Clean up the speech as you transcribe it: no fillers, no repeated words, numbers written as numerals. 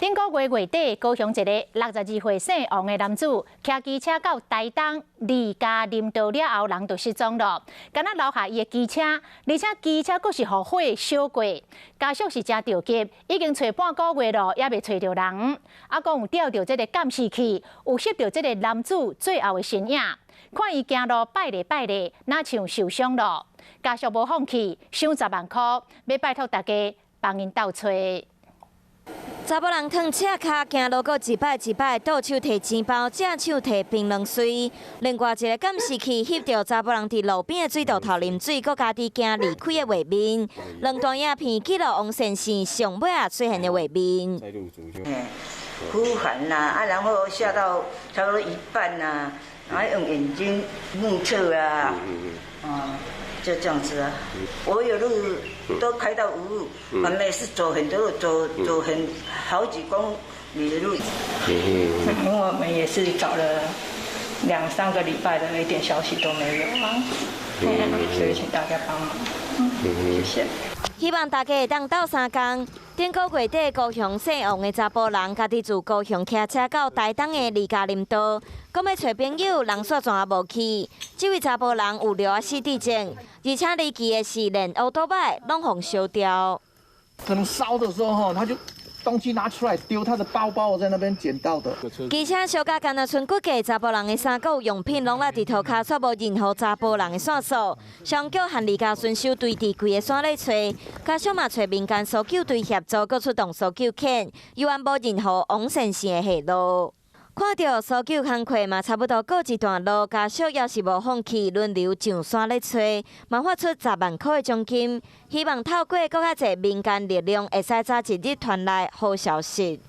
顶个月月底，高雄一个62岁姓王的男子，骑机车到台东离家林道了后，人就失踪了。敢若留下伊的机车，而且机车佫是互火烧过。家属是真着急，已经找半个月了，也未找着人。啊，讲有吊着这个监视器，有摄到这个男子最后的身影。看伊行路拜咧，哪像受伤了。家属无放弃，赏10万块，要拜托大家帮因斗找。查某人躺车骹行路，搁一摆倒手摕钱包，正手摕槟榔碎。另外一个监视器翕到查某人伫路边的水道头啉水，搁家己行离开的画面。两段影片记录王先生上尾啊出现的画面。哭喊呐，然后下到差不多一半呐，然后用眼睛目测啊，就这样子啊。我有路都开到无路，我们也是走很多路，走很好几公里的路。我们也是找了2、3个礼拜的，一点消息都没有啊。所以请大家帮忙，谢谢。希望大家会当斗3天。顶个月底，高雄姓王的查甫人，家己自高雄骑车到台东的离家林道，讲要找朋友，人煞全无去。这位查甫人有留啊4地证，而且离奇的是，连乌托邦拢互烧掉。可能烧的时候他就东西拿出来丢，他的包包我在那边捡到的。机车烧甲干那剩骨架，查甫人的衫裤用品拢在地头骹，却无任何查甫人的线索。上局和离家顺手对伫规个山咧找，家属嘛找民间搜救队协助，搁出动搜救犬，犹原无任何王先生的下落。看到搜救工课嘛差不多告一段落，家属也是无放弃，轮流上山咧找，嘛发出10万块的奖金，希望透过更较侪民间力量，会使早一日传来好消息。